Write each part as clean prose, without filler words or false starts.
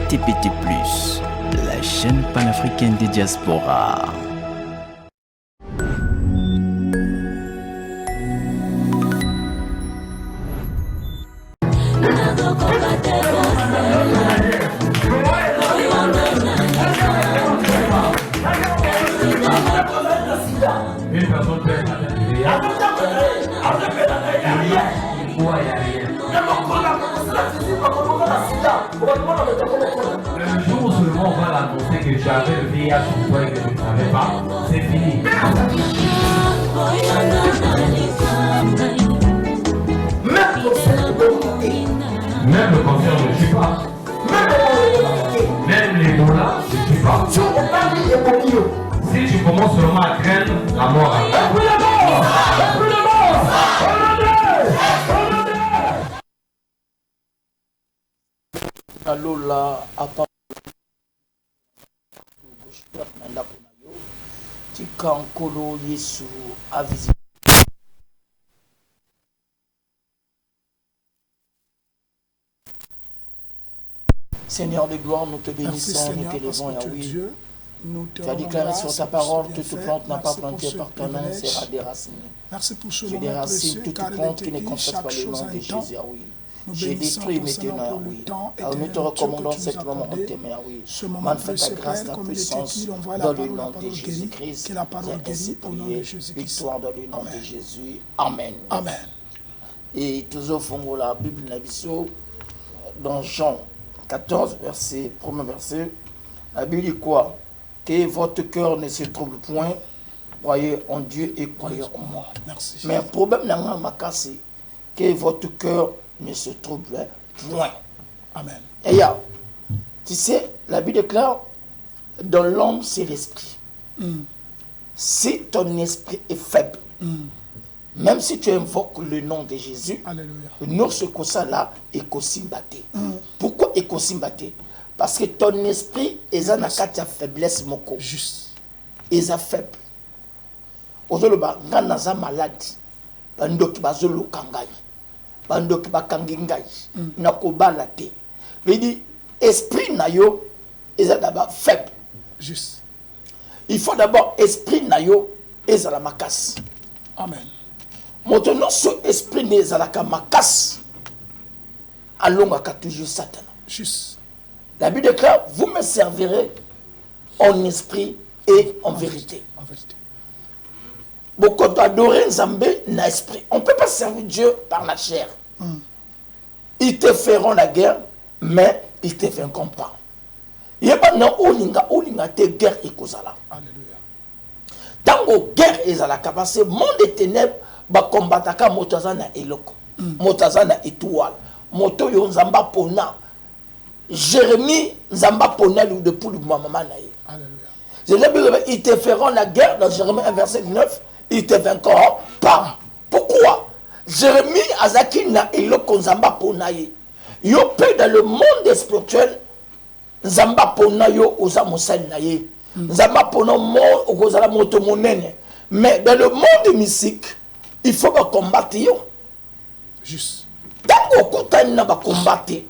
TPT+, la chaîne panafricaine des diasporas. Le jour où seulement on va l'annoncer que tu avais le VIH sur toi et que tu ne savais pas, c'est fini. Même le cancer ne tue pas. Même l'Ebola ne tue pas. Si tu commences seulement à craindre la mort. Alola apa nanda kuna yo tika nkolo Yesu avisi. Seigneur de gloire, nous te bénissons, nous t'élevons, Yahweh. Tu as déclaré sur ta parole que toute plante n'a pas planté par ton nom sera déracinée. Merci pour ce Je moment déracine précieux, toute car il plante est qui ne écrit confesse chaque pas le chose nom en de temps. Jésus, Yahweh. Nous J'ai bénissons détruit ton mes Seigneur ténors, pour le Yahweh. temps Alors nous te éternel recommandons que tu nous cette moment, on accordé. t'aime, Yahweh. Ce moment Manifeste ta précieux, grâce, Père, ta comme il est puissance écrit, on voit dans la le nom de parole guérie, Jésus-Christ. que la parole C'est ainsi guérie au nom de prié. Jésus-Christ. Victoire dans le nom Amen. de Jésus. Amen. Amen. Et toujours fongo la Bible Nabiso dans Jean 14 verset 1er verset. La Bible dit quoi? Que votre cœur ne se trouble point. Croyez en Dieu et croyez en moi. Merci. Mais le problème dans ma cas, c'est que votre cœur ne se trouble point. Amen. Et là, tu sais, la Bible déclare, dans l'homme, c'est l'esprit. Si ton esprit est faible, même si tu invoques le nom de Jésus, Alléluia. nous, ce que ça là, est kosimbaté. Pourquoi est kosimbaté? Parce que ton esprit est en akati faiblesse moko. Juste. Ils sont faibles. Ozoloba nganaza malade. Bandoki bazolo kangai. Bandoki bakangi ngai. Nakobala te. Il dit esprit na yo est d'abord faible. Juste. Il faut d'abord esprit na yo est à la makas. Amen. Maintenant ce esprit n'est à la makas. Allons toujours Satan. Juste. La Bible déclare, vous me servirez en esprit et en vérité. En vérité. Beaucoup d'adorer Nzambé na esprit. On ne peut pas servir Dieu par la chair. Ils te feront la guerre, mais ils ne te vaincront pas. Il y a pas olinga te guerre et kozala. Alléluia. Tango guerre et la capacité monde des ténèbres ba combataka motazana eloko. Motazana étoile. Moto yo Nzamba pona. Jérémie Nzamba pona depuis le maman naïe. Alléluia. Ils te feront la guerre dans Jérémie 1 verset 9. Ils te vaincront pas. Pourquoi? Jérémie azaki na eloko Nzamba pona ye. Yo pe dans le monde spirituel Nzamba pona yo oza mosali na ye. Nzamba pona mo okozala moto monene. Mais dans le monde mystique, il faut pas combattre yo. Juste. Tant okutani na ba combattre,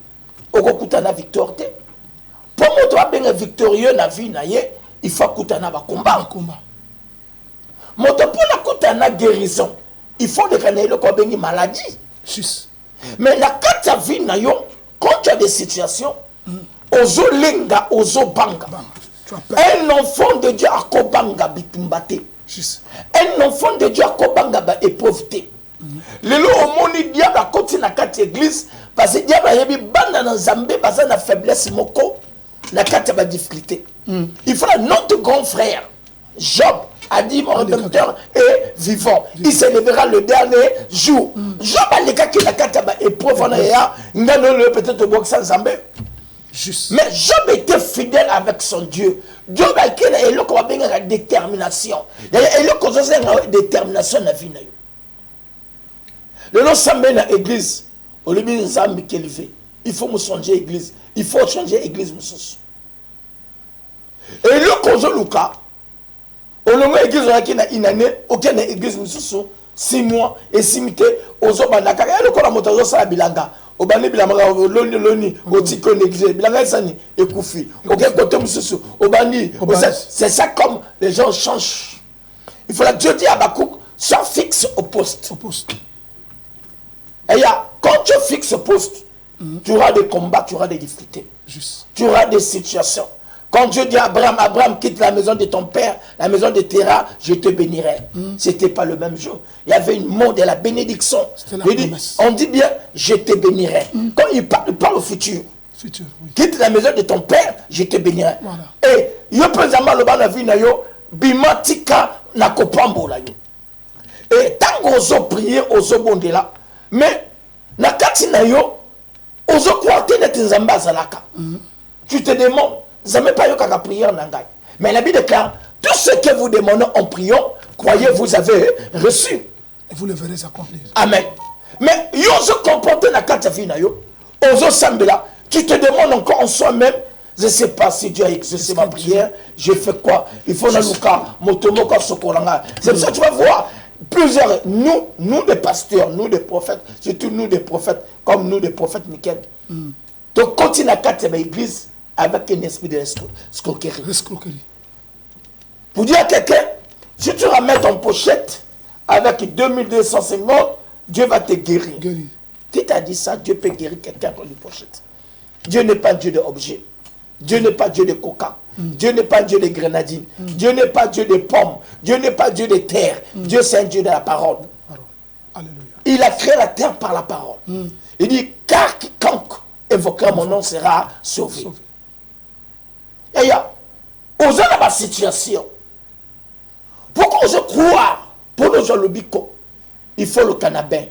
okutana victoire te. Pour moto abenga victorieux na vie na ye, il faut kutana ba combat. Moto pona kutana guérison, il faut de kana le ko bengi maladie. Juste. Mais la kata vie na yo, quand tu as des situations, ozo lenga, ozo banga. Un enfant de Dieu a kobanga bitumbate. Juste. Un enfant de Dieu a kobanga ba épreuveté. Lelo omoni diable a koti na kati église parce que diable a yebi banda na Nzambe basa na faiblesse moko na kati ba difficulté. Il faut notre grand frère Job a dit mon rédempteur est vivant. Il se lèvera le dernier jour. Job a les cas qui na kati ba épreuve na ya ngano le peut-être boxa Nzambe. Juste. Mais Job était fidèle avec son Dieu. Job a été la détermination. Il y a une détermination dans la vie. Le nom Sambé dans l'église, au lieu de Zambi qui est élevé, il faut me changer l'église. Il faut changer l'église. Et le Kozo Luka, au nom de l'église, il y a une année, aucune église, 6 mois, et 6 mois, aux Obanaka, et le Kola Motazo Salabilanga, obani bilamaka loni otiko négligé bilanga sani ekufi ok côté mususu obani c'est ça comme les gens changent. Il faut que Dieu dise à Habakkuk sois fixe au poste. Et quand tu fixes au poste, tu auras des combats, tu auras des difficultés. Juste. Tu auras des situations. Quand Dieu dit à Abraham, Abraham, quitte la maison de ton père, la maison de Terah, je te bénirai. C'était pas le même jour. Il y avait une mot de la bénédiction. On dit bien, je te bénirai. Quand il parle au futur. Futur, oui. Quitte la maison de ton père, je te bénirai. Voilà. Et yo présent le ban vie na yo bimatika na kopambo la yo. Et tant ozo prier ozo bondela, mais na kati na yo ozo kwate na tinzamba zalaka. Tu te demandes, ça me pas yo kaka prière nangai. Mais la Bible déclare tout ce que vous demandez en priant, croyez vous avez reçu. Et vous le verrez accomplir. Amen. Mais yo se comporter na kati vie na yo, ozo sambela, tu te demandes encore en soi-même. Je ne sais pas si Dieu a exaucé ma prière. J'ai fait quoi? Il faut c'est pour ça que tu vas voir plusieurs, nous des pasteurs, nous des prophètes, surtout nous des prophètes, comme nous des prophètes nickel. Donc continue à quatre l'église avec un esprit de escroquerie. Pour dire à quelqu'un, si tu ramènes ton pochette avec 2250, Dieu va te guérir. Qui t'a dit ça? Dieu peut guérir quelqu'un pour une pochette. Dieu n'est pas Dieu d'objet. Dieu n'est pas Dieu de coca. Dieu n'est pas Dieu de grenadines. Dieu n'est pas Dieu de pommes. Dieu n'est pas Dieu de terre. Dieu c'est un Dieu de la parole. Alléluia. Il a créé la terre par la parole. Il dit, car quiconque évoquera mon nom sera sauvé. Et il y a, aux gens dans ma situation, pourquoi je crois, pour nous le bico, il faut le canabin.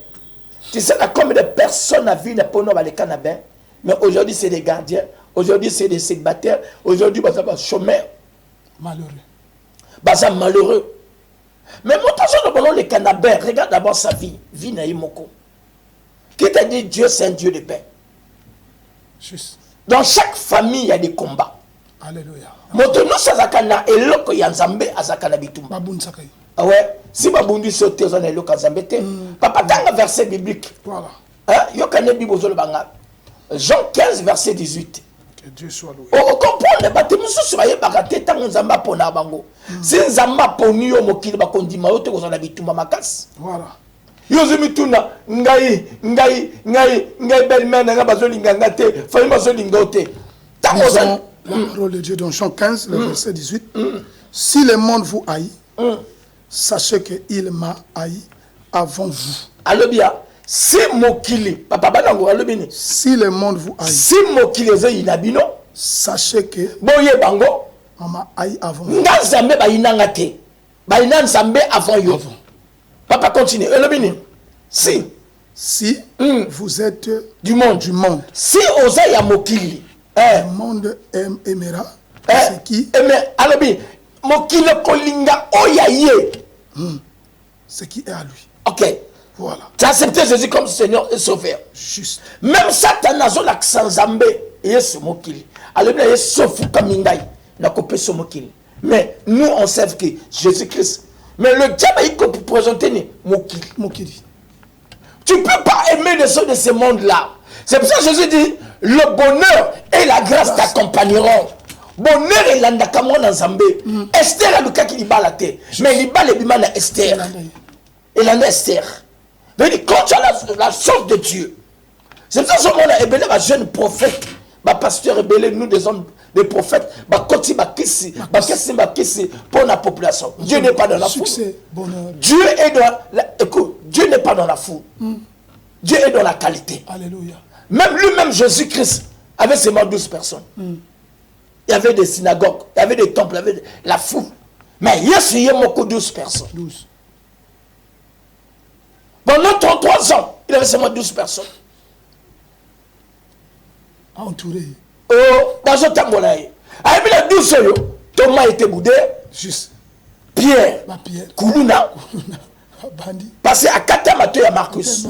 Tu sais, combien de personnes à vivre pour nous le canabin, mais aujourd'hui c'est des gardiens. Aujourd'hui, c'est des célibataires. Aujourd'hui, c'est des chômeurs. Malheureux. Malheureux. Mais mon attention, le canabin, regarde d'abord sa vie. Vie naïmoko. Qui t'a dit Dieu, c'est un Dieu de paix. Juste. Dans chaque famille, il y a des combats. Alléluia. Motono sazakana eloko ya nzambe azakana bitumba. Ah ouais, si babundi sauté aux eloko nzambe te. Papa dans le verset biblique. Voilà. Hein, yo kané bibozo le banga. Jean 15 verset 18. Dieu soit loué. On comprend, bâtiment sur les bagatés, tant que Zamba pona bango. Si Zamba poni yo mokili bakondima yo te ko zana bitumba makas. Voilà. Yo zimituna ngai belle-mère nga bazolinga ngate, fami bazolinga ote. Tant que la parole de Dieu dans Jean 15, le verset 18. Si le monde vous haït, sachez qu'il m'a haï avant vous. Allo bien. Si mokili, papa banango alobini. Si le monde vous haït. Si mokili ze inabino, sachez que boye bango, mama haï avant vous. Nzambe ba inanga te. Ba inan Nzambe avant yo. Papa continue. Alobini. Si vous êtes du monde, si oza ya mokili, le monde aimera ce qui alobini. Mokili kolinga oyaye. Ce qui est à lui. OK. Voilà. Tu as accepté Jésus comme Seigneur et Sauveur. Juste. Même Satan a l'accent Zambé. Et c'est mokili. Alors, il y a Sofu Kamindai. N'a coupé ce mokili. Mais nous, on sait que Jésus-Christ. Mais le diable, il peut présenter mokili. Tu ne peux pas aimer les choses de ce monde-là. C'est pour ça que Jésus dit le bonheur et la grâce t'accompagneront. Bonheur et l'andakamon dans Zambé. Esther a le cas qui bat la tête. Mais il bat les bimans à Esther. Et l'anda Esther. Quand tu as la chose de Dieu, c'est pour ça qu'on a ébélé un jeune prophète, un pasteur ébélé, nous des hommes, des prophètes, pour la population. Dieu n'est pas dans la foule. Dieu est dans la, écoute, Dieu n'est pas dans la foule. Dieu est dans la qualité. Alléluia. Même lui-même, Jésus-Christ, avait seulement 12 personnes. Il y avait des synagogues, il y avait des temples, il y avait la foule. Mais il y a 12 personnes. 12. Pendant 33 ans, il avait seulement 12 personnes. Entouré. Oh, dans ce temps-là, il y a 12 ans, Thomas était boudé. Juste. Pierre. Koulouna. Bandi. Passé à 4 matins à Marcus.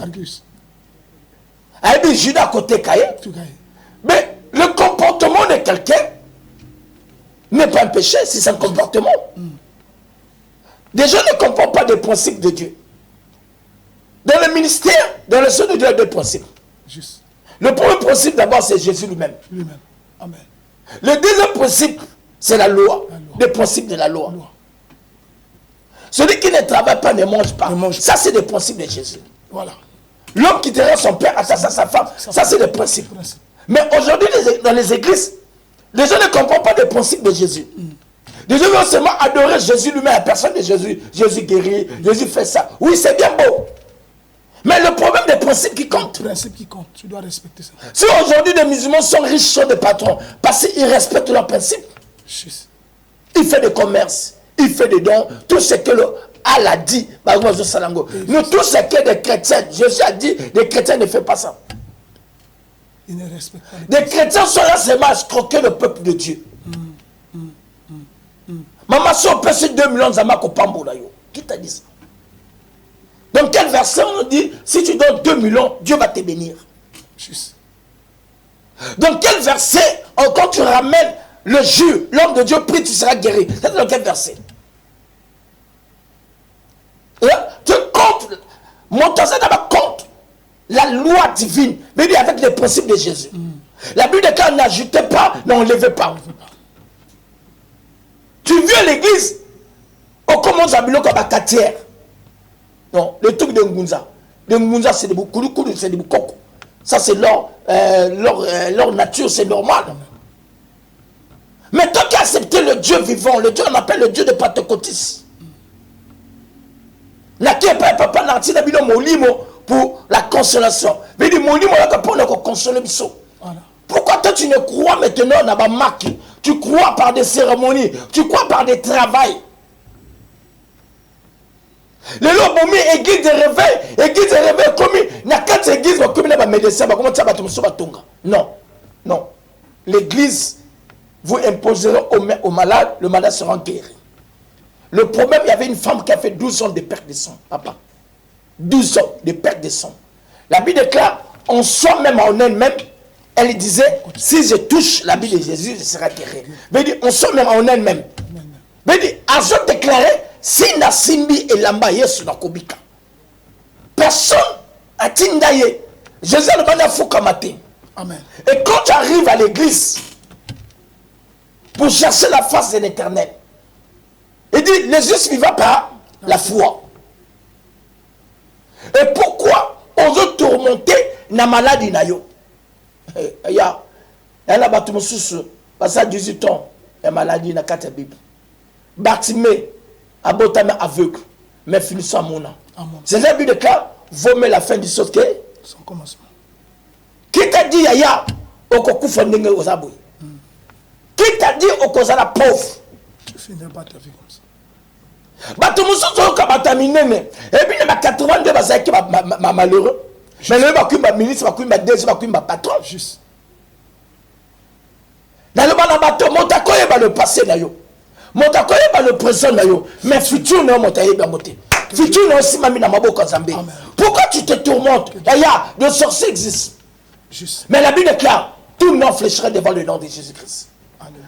Il y a Judas à côté Kaye. Mais le comportement de quelqu'un n'est pas un péché, c'est un comportement. Des gens ne comprennent pas des principes de Dieu. Dans le ministère, dans le sein de Dieu, il y a deux principes. Juste. Le premier principe d'abord, c'est Jésus lui-même. Lui-même. Amen. Le deuxième principe, c'est la loi. Le principe de la loi. Celui qui ne travaille pas ne mange pas. Ça, c'est le principe de Jésus. Voilà. L'homme qui quittera son père, attache sa femme. Ça, c'est le principe. Mais aujourd'hui, dans les églises, les gens ne comprennent pas le principe de Jésus. Les gens veulent seulement adorer Jésus lui-même, la personne de Jésus. Jésus guérit, Jésus fait ça. Oui, c'est bien beau. Mais le problème des principes qui comptent. Le principe qui compte, tu dois respecter ça. Si aujourd'hui les musulmans sont riches, sont des patrons, parce qu'ils respectent leurs principes. Juste. Il fait des commerces, il fait des dons, tout ce que Allah a dit. Nous, tout ce que des chrétiens, Jésus a dit, les chrétiens ne font pas ça. Ils ne respectent pas les chrétiens sont là seulement à escroquer le peuple de Dieu. Maman, si on peut sur 2 millions de Pambo, qui t'a dit ça? Dans quel verset on dit, si tu donnes 2 millions, Dieu va te bénir? Juste. Dans quel verset, quand tu ramènes le jus, l'homme de Dieu prie, tu seras guéri? C'est dans quel verset? Et tu comptes, mon d'abord compte la loi divine, mais avec les principes de Jésus. La Bible dit qu'on n'ajoutait pas, n'enlevait pas. Tu viens à l'église, on commence à bilan comme à Katière. Non, le truc de Ngunza. De Ngunza, c'est des boukoulou, c'est des boukoko. Ça, c'est leur nature, c'est normal. Mais toi qui as accepté le Dieu vivant, le Dieu qu'on appelle le Dieu de Pentecôtis, pour la consolation. Pourquoi toi tu ne crois maintenant dans la marque? Tu crois par des cérémonies, tu crois par des travails. Les lois ont mis église de réveil, comme il y a 4 églises, comme il y a des médecins, non, non. L'église, vous imposerez au malade, le malade sera guéri. Le problème, il y avait une femme qui a fait 12 ans de perte de sang, papa. 12 ans de perte de sang. La Bible déclare, en soi même, en elle-même, elle disait, si je touche la Bible de Jésus, je serai guéri. Elle dit, on sort même en elle-même. Elle dit, Azot déclaré, si Nasimbi et Lamba Yesu na Kobika. Personne a tindaye. Jésus le manda foukamate. Amen. Et quand tu arrives à l'église, pour chercher la face de l'éternel, il dit, les justes vivent par la foi. Et pourquoi on veut tourmenter la maladie nayo? Il y a un bâtiment sous parce à 18 ans, la maladie n'a qu'à ta Bible. Bartimée, abotame aveugle, mais finissant à mon âme. C'est la Bible de cas, vomez la fin du saut que son commencement. Qui t'a dit, Yaya, au koku fondenge aux abouis? Qui t'a dit, au cause la pauvre? Tu finiras pas ta vie comme ça. Batomuso soka batamine et puis na 82 bazaki ma malheureux mais le bakumba ministre bakumba deux bakumba patron juste dans le bana bato motakoye ba le passé na yo motakoye ba le présent na yo mais futur na motaye ba moté futur na aussi mami na maboko Nzambe. Pourquoi tu te tourmentes? Yaya, le sorcier existe juste mais la Bible déclare tout nom fléchirait devant le nom de Jésus-Christ.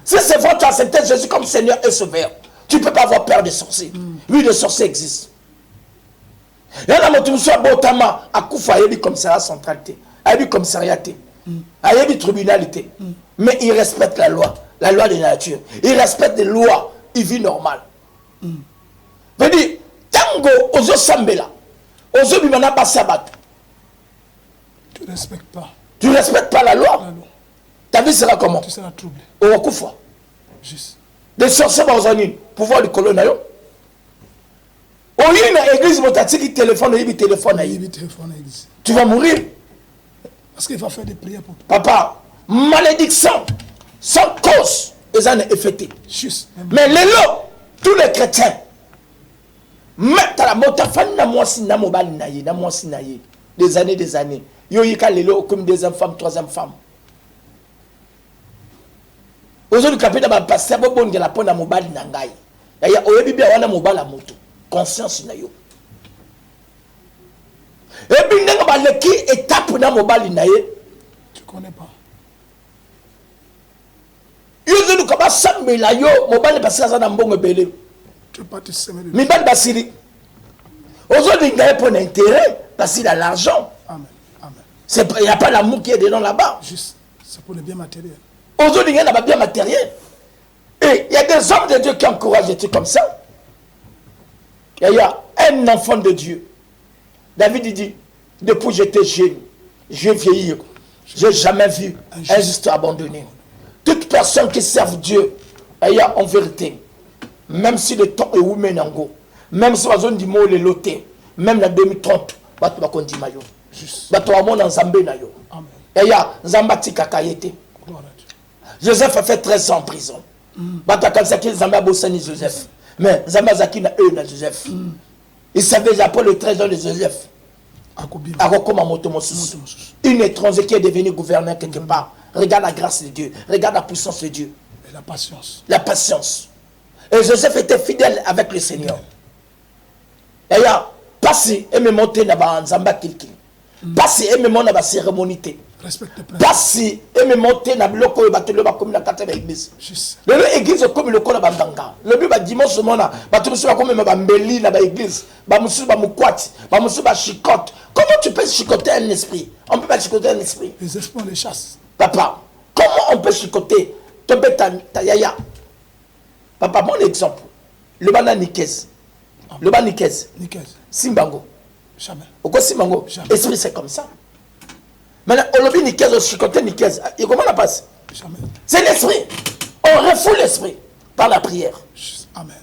Si c'est vrai tu as accepté Jésus comme Seigneur et Sauveur, tu ne peux pas avoir peur des sorciers. Oui, les sorciers existent. Il y a un monsieur Botama à Koufa, il y a commissariat centralité, il y a commissariat, il y a tribunalité. Mais il respecte la loi de la nature. Il respecte les lois, il vit normal. Veut dire, tango, ozo sambela, ozo bimana basabat. Tu ne respectes pas. Tu ne respectes pas la loi. Ta vie sera comment? Tu seras troublé. Au Koufa. Juste. Des sorciers bazani, pouvoir du colon nayo. On y a une église qui téléphone, tu vas mourir. Parce qu'il va faire des prières pour toi. Papa, malédiction, sans cause, ils en ont effecté. Juste. Mais les lots, tous les chrétiens, mettent à la motafane na mwasi na mobali na ye, na mwasi na ye. Des années. Yo yika les lots comme deuxième femme, troisième femme. Aujourd'hui, le capitaine va passer à bon de la peau na mobali na ngai. Yaya oyebi bia wana mobala moto. Conscience na yo. Et puis n'enga ba leki étape na mobali na ye. Tu connais pas. Yo nous kaba sambela yo mobali passer na mbongo belé. Tu pas te semer de. Mibali basili. Aujourd'hui ngai pour l'intérêt parce qu'il a l'argent. Amen. Amen. Il n'y a pas l'amour qui est dedans là-bas. Juste, c'est pour le bien matériel. Aujourd'hui, il y a un bien matériel. Et il y a des hommes de Dieu qui encouragent des trucs comme ça. Il y a un enfant de Dieu. David il dit, depuis que j'étais jeune, je vieillis, je n'ai jamais vu un juste abandonné. Toute personne qui serve Dieu, il y a en vérité, même si le temps est où menango, même si la zone du mot est loté, même la 2030, bato ba kondi mayo. Bato wa mona nzambe na yo. Amen. Il y a Zambati Kakayete. Joseph a fait 13 ans en prison. Bato Kalsaki Nzambe a bossé ni Joseph. Mais Nzambe Zaki na eux na Joseph. Il savait après le 13 ans de Joseph. Une étrangère qui est devenue gouverneur quelque part. Regarde la grâce de Dieu. Regarde la puissance de Dieu. Et la patience. La patience. Et Joseph était fidèle avec le Seigneur. Et il y a passé et me monter dans Nzamba Kilki. Passé et me monter dans la cérémonie. Passé et me monter dans le loco et battre comme la carte de l'église. L'église comme le col bandanga. Le but va dimanche mona, battre sur comme ma bambeli dans l'église, ba musu ba mukwati, ba musu ba chicote. Comment tu peux chicoter un esprit? On peut pas chicoter un esprit. Les esprits les chassent. Papa, comment on peut chicoter ta yaya? Papa, mon exemple. Le bana Nikez. Le bana Nikez. Simbango. Jamais. Pourquoi Simbango? Esprit c'est comme ça. Maintenant, on l'a vu Nikez, on chicote Nikez. Et comment on passe? Jamais. C'est l'esprit. On refoule l'esprit par la prière. Amen.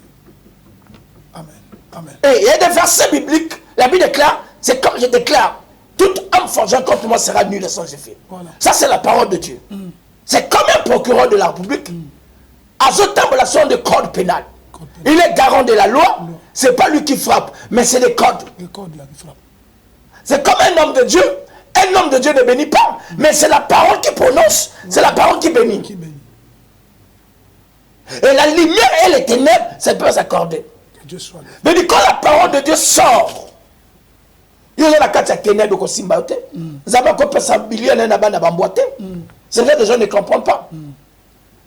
Amen. Amen. Et il y a des versets bibliques. La Bible déclare, c'est comme je déclare, toute âme forgeant contre moi sera nulle sans effet. Voilà. Ça, c'est la parole de Dieu. C'est comme un procureur de la République. À ce temps, de code pénal. Il est garant de la loi. Ce n'est pas lui qui frappe, mais c'est les codes. Les codes là qui frappent. C'est comme un homme de Dieu. Un homme de Dieu ne bénit pas, mais c'est la parole qui prononce, c'est la parole qui bénit. Et la lumière et les ténèbres, ça peut s'accorder. Mais quand la parole de Dieu sort, il y a la carte à ténèbres au Simbaote. Vous avez encore ça billion et n'a bamboité. C'est vrai que les gens ne comprennent pas.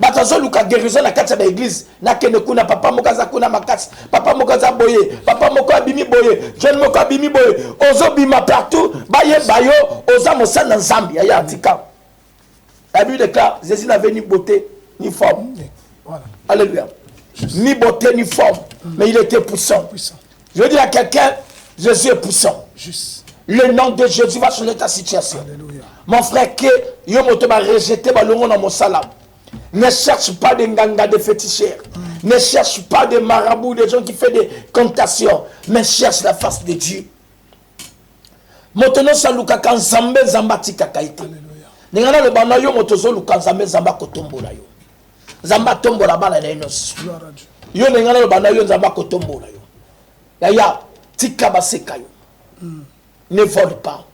Batazo luka guérison na kati ya l'église na kene kuna papa mokaza kuna makasi papa mokaza boye papa moko abimi boye jeune moko abimi boye ozo bima partout baye bayo oza mosana nzambi ya atika. La Bible déclare Jésus n'avait ni beauté ni forme. Voilà. Alléluia. Ni beauté ni forme, mais il était puissant. Je veux dire à quelqu'un, Jésus est puissant. Juste. Le nom de Jésus va changer ta situation. Alléluia. Mon frère que yo moto ba rejeter balongo na mosalam. Ne cherche pas des nganga, des féticheurs. Ne cherche pas des marabouts, des gens qui font des comptations. Mais cherche la face de Dieu. Motono saluka kanzambe zambati kakaite. Ningana le banayo motozo lukanzambe zamba kotombola yo. Zamba tombola bana na inos. Yo ningana le banayo zamba kotombola yo. Yaya tika baseka yo. Ne vole pas.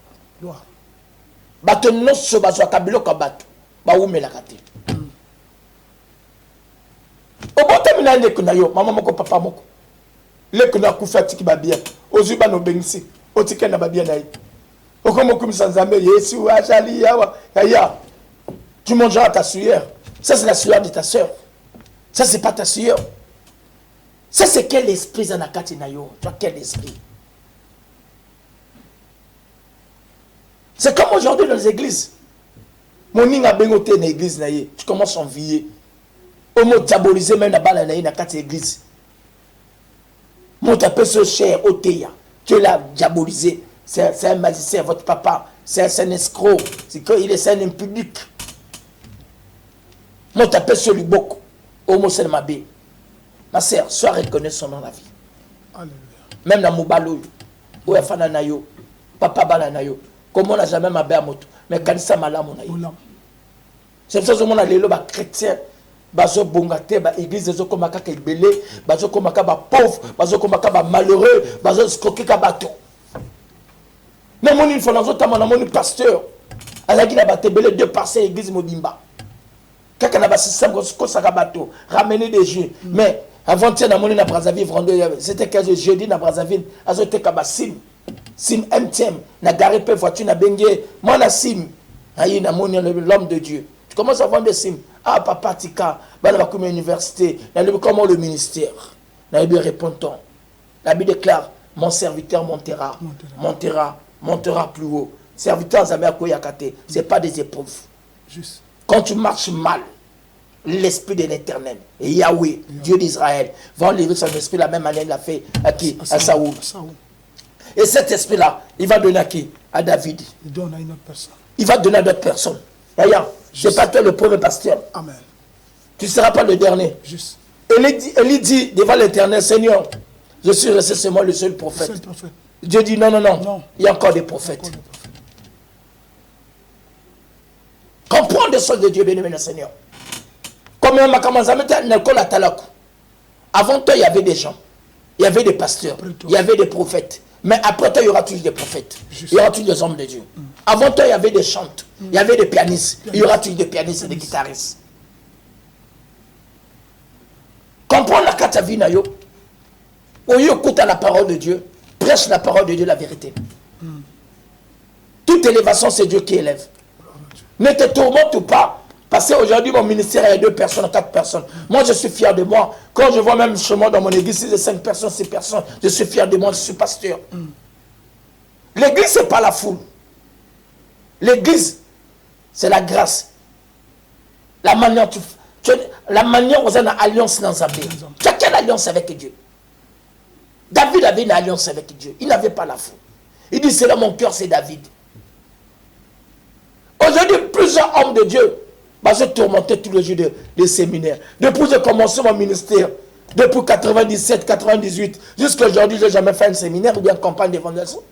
Bato noso bazwa kabilo kabato. Ba umela kate. Obote mina ndeko na yo mama moko papa moko leko na kufa tiki babia ozuba no bengisi otike na babia na yi okomo kumisa nzambe Yesu ajali yawa ya tu mangeras ta sueur. Ça c'est la sueur de ta sœur. Ça c'est pas ta sueur. Ça c'est quel esprit zanakati na yo? Toi quel esprit? C'est comme aujourd'hui dans les églises. Mon ninga bengote na église na ye, tu commences à envier. Au mot diaboliser même la balle na quatre églises. Mon tapé ce cher Oteya, tu l'as diabolisé. C'est un magicien, votre papa. C'est un escroc. C'est qu'il est un public. Mon tapé ce Luboko. Au mot c'est ma bé. Ma sœur, sois reconnaissant dans la vie. Alléluia. Même dans Moubalo, où est Fananayo, papa Balanayo. Comme on n'a jamais ma bé à moto. Mais quand ça m'a là, mon aïe. C'est pour ça que mon aïe, le chrétien. Bazo bongate ba église zo komaka ka ibele bazo komaka ba pauvre bazo komaka ba malheureux bazo skokeka bato mais mon une fois dans autre mon mon pasteur alaki na batebele deux parcelles église mobimba kaka na ba système ko saka bato ramener des jeux mais avant-hier na moni na Brazzaville c'était 15 jeudi na Brazzaville azoteka ba sim MTM na garé pe voiture na bengé moi na sim ayi na moni l'homme de Dieu. Tu commences à vendre des sims. Ah, papa, tika, bah, comme université, comment le ministère. La Bible répond-on. La Bible déclare, mon serviteur montera plus haut. Serviteur en Zambie à Koyakate, ce n'est pas des épreuves. Juste. Quand tu marches mal, l'esprit de l'Éternel, et Yahweh, Dieu d'Israël, va enlever son esprit la même manière qu'il l'a fait à qui? À Saoul. Et cet esprit-là, il va donner à qui? À David. Il donne à une autre personne. Il va donner à d'autres personnes. D'ailleurs, ce n'est pas toi le premier pasteur. Amen. Tu ne seras pas le dernier. Juste. Élie dit devant l'Éternel, Seigneur, je suis resté seulement le seul prophète. Le seul prophète. Dieu dit non, non, non, Non. il y a encore des prophètes. Comprends des choses de Dieu, bien-aimé le Seigneur. Comme un avant toi, il y avait des gens, il y avait des pasteurs, il y avait des prophètes. Mais après toi, il y aura toujours des prophètes. Juste. Il y aura toujours des hommes de Dieu. Avant toi, il y avait des chantes, il y avait des pianistes. Il y aura toujours des pianistes et des guitaristes. Comprends la carte à vie, Nayo. Au lieu d'écouter la parole de Dieu, prêche la parole de Dieu, la vérité. Toute élévation, c'est Dieu qui élève. Ne te tourmente pas. Parce qu'aujourd'hui, mon ministère, il y a 2 personnes, 4 personnes. Moi, je suis fier de moi. Quand je vois même chez moi dans mon église, si j'ai 5 personnes, 6 personnes, je suis fier de moi, je suis pasteur. L'église, ce n'est pas la foule. L'église, c'est la grâce. La manière, la manière où on a une alliance dans un pays. Tu as quelle alliance avec Dieu? David avait une alliance avec Dieu. Il n'avait pas la foule. Il dit, c'est là mon cœur, c'est David. Aujourd'hui, plusieurs hommes de Dieu se tourmentaient tous les jours des séminaires. Depuis que j'ai commencé mon ministère, depuis 97, 98, jusqu'à aujourd'hui, je n'ai jamais fait un séminaire ou bien une campagne d'évangélisation.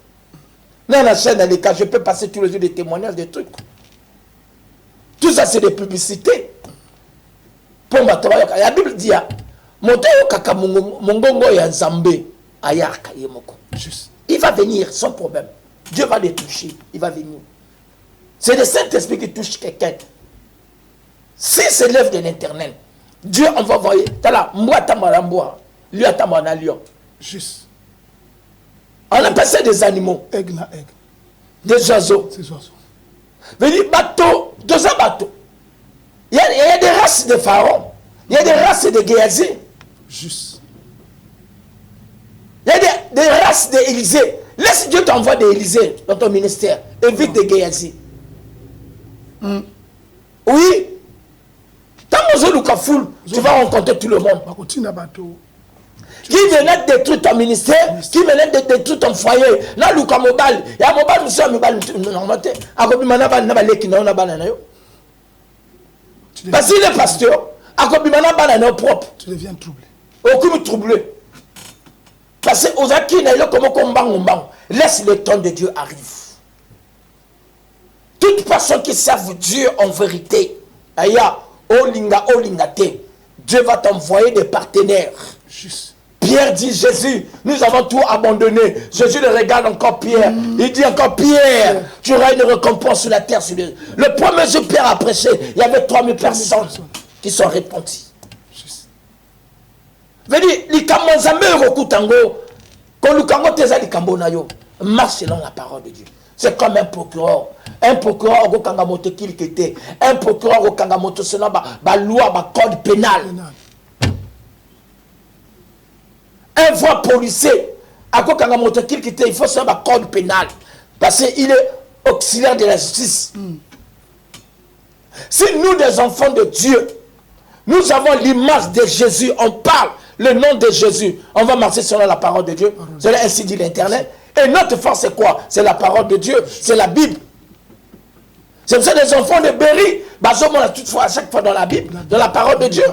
Dans la chaîne, dans les cas, je peux passer tous les jours des témoignages, des trucs. Tout ça, c'est des publicités. Pour ma la Bible dit, il va venir sans problème. Dieu va les toucher. Il va venir. C'est le Saint-Esprit qui touche quelqu'un. Si c'est l'œuvre de l'Éternel, Dieu on va envoyer. Lui attend un lion. Juste. On appelle ça des animaux. Aigle à aigle. Des oiseaux. Ces oiseaux. Venez, bateau, 2 bateaux. Il y a des races de pharaons. Il y a des races de Géasi. Juste. Il y a des races d'Élysée. Laisse Dieu t'envoie d'Élysée dans ton ministère. Évite de Géasi. Oui. Tant que tu vas rencontrer tout le monde. Qui venait détruire ton ministère, qui venait détruire ton foyer. Là, Luka Mobal, il y a Mobal, monsieur Mobal, parce qu'il est pasteur, propre. Tu deviens troublé. Aucun troublé. Parce que aux acquis, laisse le temps de Dieu arrive. Toute personne qui serve Dieu en vérité, Dieu va t'envoyer des partenaires. Juste. Pierre dit, Jésus, nous avons tout abandonné. Jésus le regarde encore Pierre. Il dit encore, Pierre, tu auras une récompense sur la terre. Le premier jour Pierre a prêché, il y avait 3000 personnes qui sont repenties. Juste. Marche selon la parole de Dieu. C'est comme un procureur. Un procureur au Kangamoto qu'il était. Un procureur au Kangamoto selon la loi, le code pénal. Un vrai policier à Kangamoto qu'il était, il faut selon le code pénal. Parce qu'il est auxiliaire de la justice. Si nous, des enfants de Dieu, nous avons l'image de Jésus, on parle le nom de Jésus, on va marcher selon la parole de Dieu. C'est ainsi dit l'Éternel. Et notre force, c'est quoi? C'est la parole de Dieu, c'est la Bible. C'est pour ça que les enfants de Berry, toutefois à chaque fois dans la Bible, dans la parole de Dieu.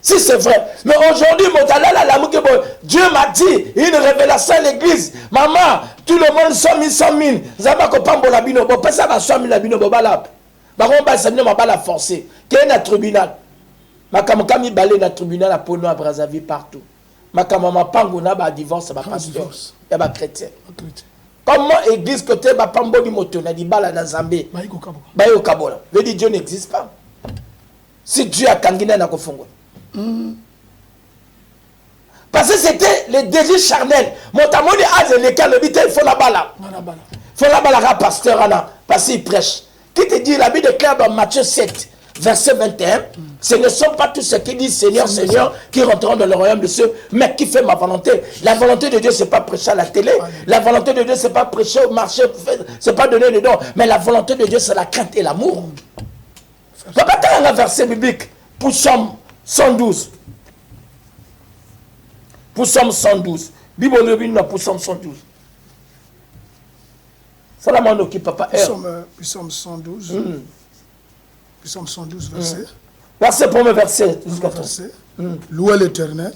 Si c'est vrai. Mais aujourd'hui, Dieu m'a dit, une révélation à l'église. Maman, tout le monde 100 000, 100 000. Zaba Pambo la bino, pas ça va 100 000 la bino, bobalap. Baron Bassamino m'a pas la forcer. Quel est le tribunal? Ma kamokami balé dans le tribunal à Pono, à Brazzaville, partout. Ma kamama pangona ba divorce, ba pasteur. Et ba chrétien. Comment église côté ba pambo di moto na di bala na Zambie? Bayo kabola. Veut dire Dieu n'existe pas. Si Dieu a kangina na kofongo. Parce que c'était le désir charnel. Montamoni a le cas le bité il faut la bala. Faut la bala pasteur ana parce qu'il prêche. Qui te dit la Bible déclare dans Matthieu 7 verset 21, ce ne sont pas tous ceux qui disent Seigneur, Seigneur, qui rentreront dans le royaume de cieux, mais qui fait ma volonté. La volonté de Dieu, c'est pas prêcher à la télé. La volonté de Dieu, c'est pas prêcher au marché, c'est pas donner les dons. Mais la volonté de Dieu, c'est la crainte et l'amour. Papa, tu as un verset biblique pour Psaume 112. Pour Psaume 112. Bible pour Psaume 112. Ça la m'en occupe, papa. Psaume 112. Psaume 112, verset. Verset, premier verset. Verset. Louez l'Éternel.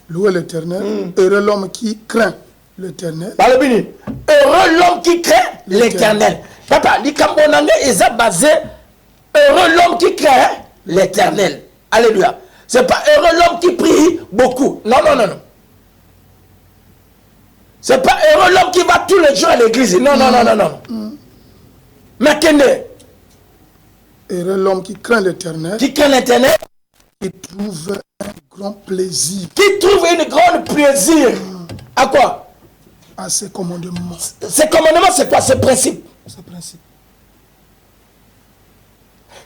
Louez l'Éternel. Heureux l'homme qui craint l'Éternel. Heureux l'homme qui craint l'Éternel. Papa, l'Ikambonanga est basé. Heureux l'homme qui craint l'Éternel. Alléluia. C'est pas heureux l'homme qui prie beaucoup. Non, non, non, non. C'est pas heureux l'homme qui va tous les jours à l'église. Non, non, non, non, non. Mais qu'est-ce que heureux l'homme qui craint l'Éternel. Qui craint l'Éternel. Qui trouve un grand plaisir. Qui trouve un grand plaisir. À quoi? À ses commandements. Ces commandements, c'est quoi? Ces principes. Ces principes.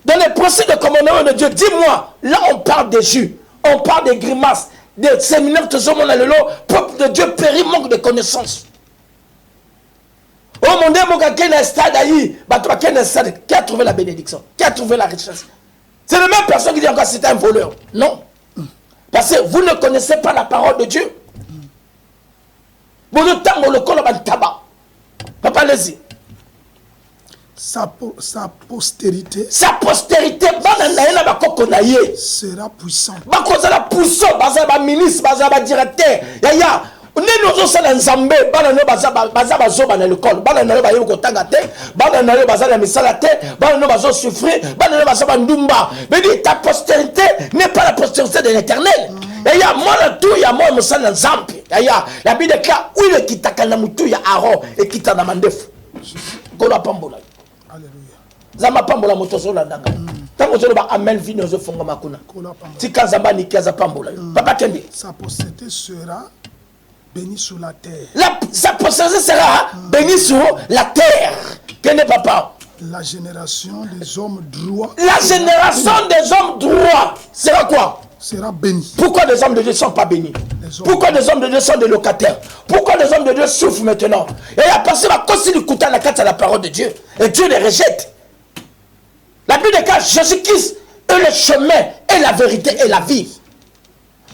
Dans les principes de commandement de Dieu, dis-moi, là on parle des jus, on parle des grimaces, des séminaires, tout ça, le peuple de Dieu périt, manque de connaissances. Oh mon Dieu, qui a trouvé la bénédiction? Qui a trouvé la richesse? C'est la même personne qui dit encore c'est un voleur. Non. Parce que vous ne connaissez pas la parole de Dieu. Vous ne temps le col tabac. Papa, allez-y. Sa postérité. Sa postérité sera puissante. Bakozala puissant, bazaba ministre, bazaba directeur. Yaya, nous sommes nzambe, bana no baza bazoba na l'école, bana no ba yoko tanga te, bana no baza na misala te, bana no bazo souffrir, bana no baza ndumba. Mais dit ta postérité n'est pas la postérité de l'Éternel. Yaya, moi la tout ya moi musala nzambe. Yaya, la Bible déclare où le kitaka na mutu ya Aaron et kitana mandefu. Kola pambola. Alléluia. Zama pambola motozo la ndanga. Tango zo ba amen vino zo fonga makuna. Tika zamba ni kaza pambola. Papa Kendi. Sa postérité sera bénie sur la terre. Sa postérité sera bénie sur la terre. Kende papa. La génération des hommes droits. La génération des hommes droits sera quoi? Sera bénie. Pourquoi les hommes de Dieu ne sont pas bénis? Pourquoi les hommes de Dieu sont des locataires? Pourquoi les hommes de Dieu souffrent maintenant? Et il a passé ma cause du couteau à la carte à la parole de Dieu. Et Dieu les rejette. La Bible déclare Jésus-Christ est le chemin et la vérité et la vie.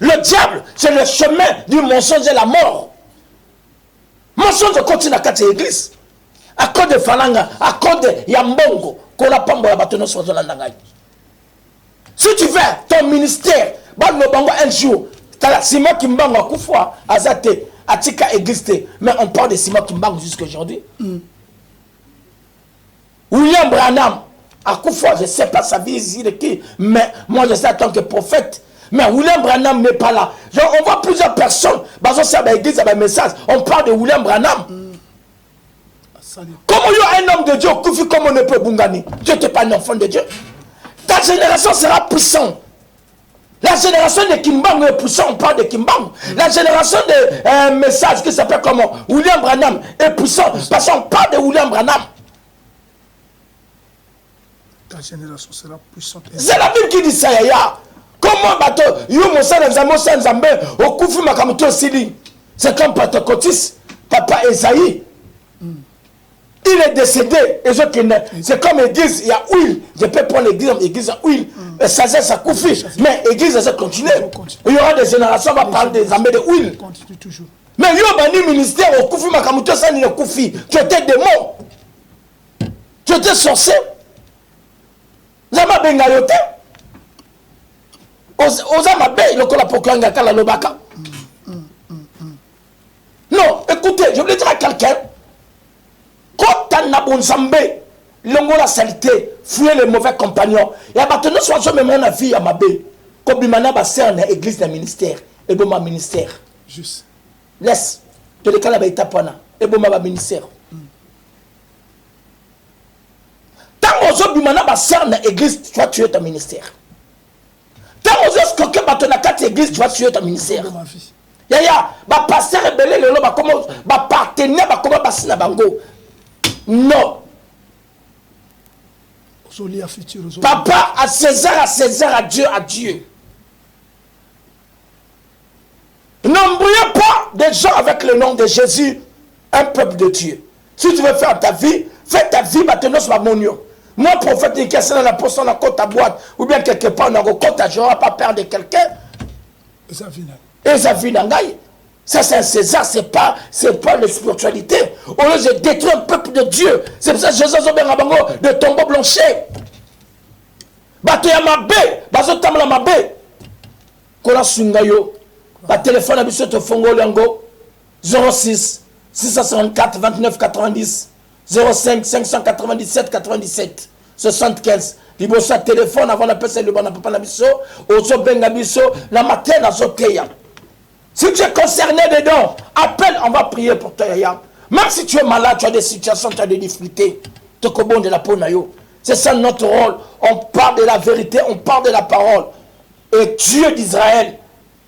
Le diable, c'est le chemin du mensonge et la mort. Mensonge continue à carte de l'église. À cause de Falanga, à cause de Yambongo, qu'on a pas mort à sur la. Si tu veux ton ministère, un jour, Sima Kimbango a Koufoua, Azate, Atika existe, mais on parle de Sima Kimbango jusqu'à aujourd'hui. William Branham, à Koufoua, je ne sais pas sa vie ici de qui, mais moi je sais en tant que prophète. Mais William Branham n'est pas là. Genre, on voit plusieurs personnes, on parle de William Branham. Comment il y a un homme de Dieu, Koufi, comme on ne peut Bungani? Dieu n'est pas un enfant de Dieu. Ta génération sera puissante. La génération de Kimbango est puissante, on parle de Kimbango. La génération de message qui s'appelle comment? William Branham est puissant parce qu'on parle de William Branham. Ta génération sera puissante. C'est la Bible qui dit ça, yaya. Comment bateau, c'est comme Pentecôtiste, papa Esaïe. Il est décédé, c'est comme l'église, il y a huile. Je peux prendre l'église à huile, ça couffit. Mais l'église, ça continue. Il y aura des générations, on va parler des armées de huile. Continue toujours. Mais il y a un ministère, au Koufi, Makamuto, ça n'est pas Koufi. Tu étais démon. Tu étais sorcier. Zama Bengayote. Ozama Bey, le Kolapokanga, Kalalobaka. Non, écoutez, je voulais dire à quelqu'un. Quand tu as bon sambé, l'ongo la saleté, fouiller les mauvais compagnons. Et à maintenant, soit même mon avis à ma bé. Comme Bimana Basser, dans l'église d'un ministère, et bon ma ministère. Juste. Laisse. Tu le calabé tapana, et bon ma ministère. Tant aux Bimana Basser, dans l'église, tu vas tuer ton ministère. Tant aux autres, quand tu as quatre églises, tu vas tuer ton ministère. Yaya, ba passer rebelle, le ba comment, ba partenaire, ba comment passer na bango. Non. Papa, à César, à Dieu, à Dieu. N'embrouillez pas des gens avec le nom de Jésus, un peuple de Dieu. Si tu veux faire ta vie, fais ta vie maintenant sur la monio. Moi, prophète, il y a la poste dans la côte à boîte, ou bien quelque part dans la côte à je ne vais pas perdre quelqu'un. Et ça vit dans Gaï. Ça, c'est un César, c'est pas la spiritualité. Au lieu de détruire un peuple de Dieu, c'est pour ça que Jésus a dit de tombeau blanché. Bato ya mabe, bazo tamla mabe. Kola sungayo. Ba téléphone à biso to fongo lango 06 654 29 90 05 597 97 75. Libosa téléphone avant la personne le bon papa na biso, ozo benga biso la matin na zoteya. Si tu es concerné dedans, appelle, on va prier pour toi. Même si tu es malade, tu as des situations, tu as des difficultés. Tu es de la peau. C'est ça notre rôle. On parle de la vérité, on parle de la parole. Et Dieu d'Israël,